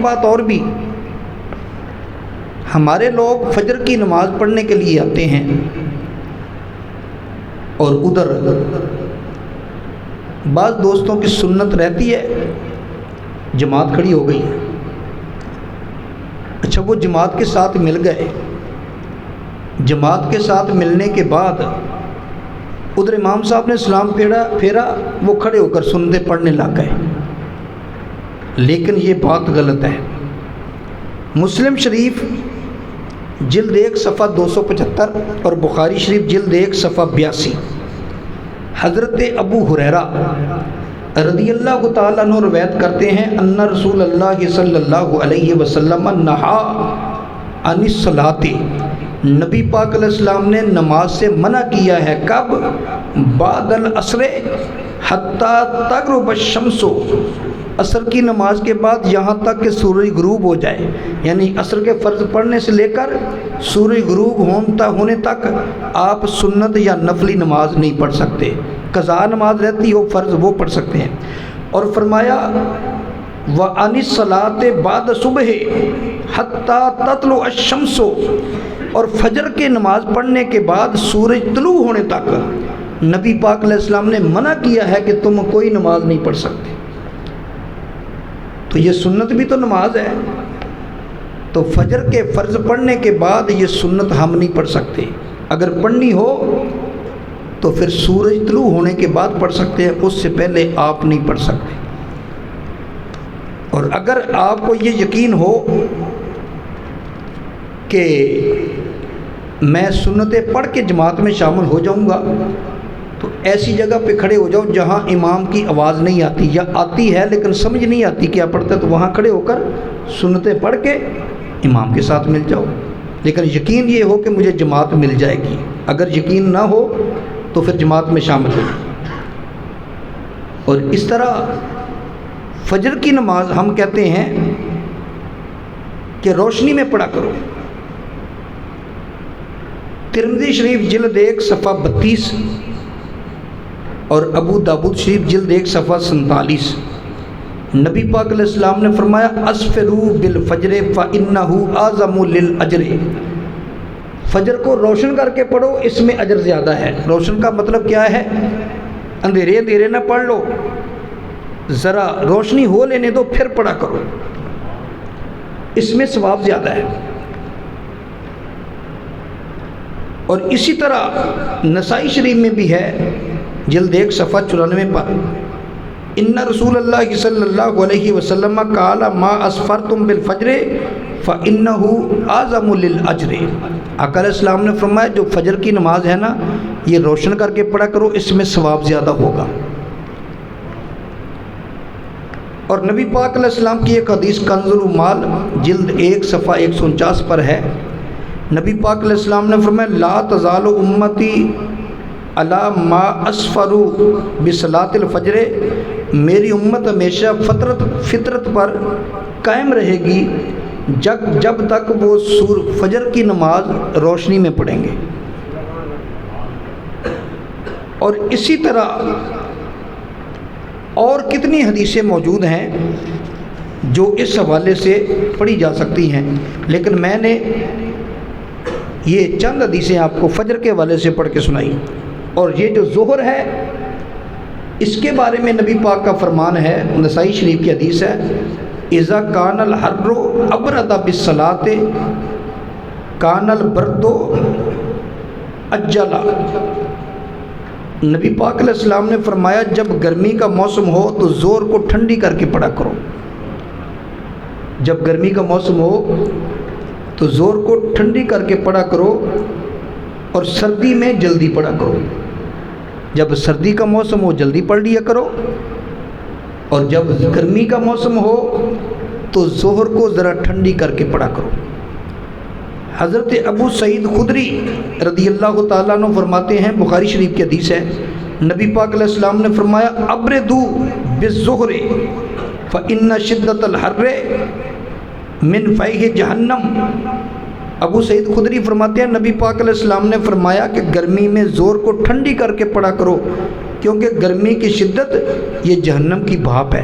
بات اور بھی، ہمارے لوگ فجر کی نماز پڑھنے کے لیے آتے ہیں اور ادھر بعض دوستوں کی سنت رہتی ہے جماعت کھڑی ہو گئی، اچھا وہ جماعت کے ساتھ مل گئے، جماعت کے ساتھ ملنے کے بعد ادھر امام صاحب نے سلام پھیرا، وہ کھڑے ہو کر سنتیں پڑھنے لگ گئے، لیکن یہ بات غلط ہے۔ مسلم شریف جلد 1 صفحہ 275 اور بخاری شریف جلد 1 صفحہ 82، حضرت ابو ہریرہ رضی اللہ تعالیٰ عنہ روایت کرتے ہیں ان رسول اللہ صلی اللہ علیہ وسلم نہا عن الصلاۃ، نبی پاک علیہ السلام نے نماز سے منع کیا ہے، کب؟ بعد العصر حتیٰ تغرب الشمس، عصر کی نماز کے بعد یہاں تک کہ سورج غروب ہو جائے، یعنی عصر کے فرض پڑھنے سے لے کر سورج غروب ہونے تک آپ سنت یا نفلی نماز نہیں پڑھ سکتے، قضاء نماز رہتی ہو فرض وہ پڑھ سکتے ہیں۔ اور فرمایا وَعَنِ الصَّلَاةِ بَعْدَ صُبْحِ حَتَّى تَطْلُعَ الشَّمْسُ، اور فجر کے نماز پڑھنے کے بعد سورج طلوع ہونے تک نبی پاک علیہ السلام نے منع کیا ہے کہ تم کوئی نماز نہیں پڑھ سکتے۔ تو یہ سنت بھی تو نماز ہے، تو فجر کے فرض پڑھنے کے بعد یہ سنت ہم نہیں پڑھ سکتے، اگر پڑھنی ہو تو پھر سورج طلوع ہونے کے بعد پڑھ سکتے ہیں، اس سے پہلے آپ نہیں پڑھ سکتے۔ اور اگر آپ کو یہ یقین ہو کہ میں سنتیں پڑھ کے جماعت میں شامل ہو جاؤں گا، تو ایسی جگہ پہ کھڑے ہو جاؤ جہاں امام کی آواز نہیں آتی، یا آتی ہے لیکن سمجھ نہیں آتی کیا پڑھتا ہے، تو وہاں کھڑے ہو کر سنتیں پڑھ کے امام کے ساتھ مل جاؤ، لیکن یقین یہ ہو کہ مجھے جماعت مل جائے گی۔ اگر یقین نہ ہو تو پھر جماعت میں شامل ہو۔ اور اس طرح فجر کی نماز ہم کہتے ہیں کہ روشنی میں پڑھا کرو۔ ترمذی شریف جلد 1 صفحہ 32 اور ابو داود شریف جلد 1 صفحہ 47، نبی پاک علیہ السلام نے فرمایا اسفروا بالفجر فإنہ اعظم للأجر، فجر کو روشن کر کے پڑھو، اس میں اجر زیادہ ہے۔ روشن کا مطلب کیا ہے؟ اندھیرے اندھیرے نہ پڑھ لو، ذرا روشنی ہو لینے دو پھر پڑھا کرو، اس میں ثواب زیادہ ہے۔ اور اسی طرح نسائی شریف میں بھی ہے جلد 1 صفحہ 94 پر ان رسول اللہ صلی اللہ علیہ وسلم قال ما اسفرتم بالفجر فإنہ اعظم للأجر، آقا علیہ السلام نے فرمایا جو فجر کی نماز ہے نا یہ روشن کر کے پڑھا کرو، اس میں ثواب زیادہ ہوگا۔ اور نبی پاک علیہ السلام کی ایک حدیث کنز المال جلد 1 صفحہ 149 پر ہے، نبی پاک علیہ السلام نے فرمایا لا تزال امتی علی ما اسفروا بصلاۃ الفجر، میری امت ہمیشہ فطرت پر قائم رہے گی جب تک وہ فجر کی نماز روشنی میں پڑھیں گے۔ اور اسی طرح اور کتنی حدیثیں موجود ہیں جو اس حوالے سے پڑھی جا سکتی ہیں، لیکن میں نے یہ چند حدیثیں آپ کو فجر کے حوالے سے پڑھ کے سنائی۔ اور یہ جو ظہر ہے اس کے بارے میں نبی پاک کا فرمان ہے، نسائی شریف کی حدیث ہے اذا کان الحر ابرد بالصلاۃ کان البرد اجلا، نبی پاک علیہ السلام نے فرمایا جب گرمی کا موسم ہو تو زور کو ٹھنڈی کر کے پڑھا کرو، جب گرمی کا موسم ہو تو زور کو ٹھنڈی کر کے پڑھا کرو، اور سردی میں جلدی پڑھا کرو، جب سردی کا موسم ہو جلدی پڑھ لیا کرو، اور جب گرمی کا موسم ہو تو ظہر کو ذرا ٹھنڈی کر کے پڑھا کرو۔ حضرت ابو سعید خدری رضی اللہ تعالیٰ عنہ فرماتے ہیں، بخاری شریف کی حدیث ہے، نبی پاک علیہ السلام نے فرمایا ابردوا بالظہر فإن شدۃ الحر من فیح جہنم، ابو سعید خدری فرماتے ہیں نبی پاک علیہ السلام نے فرمایا کہ گرمی میں زور کو ٹھنڈی کر کے پڑھا کرو، کیونکہ گرمی کی شدت یہ جہنم کی بھاپ ہے۔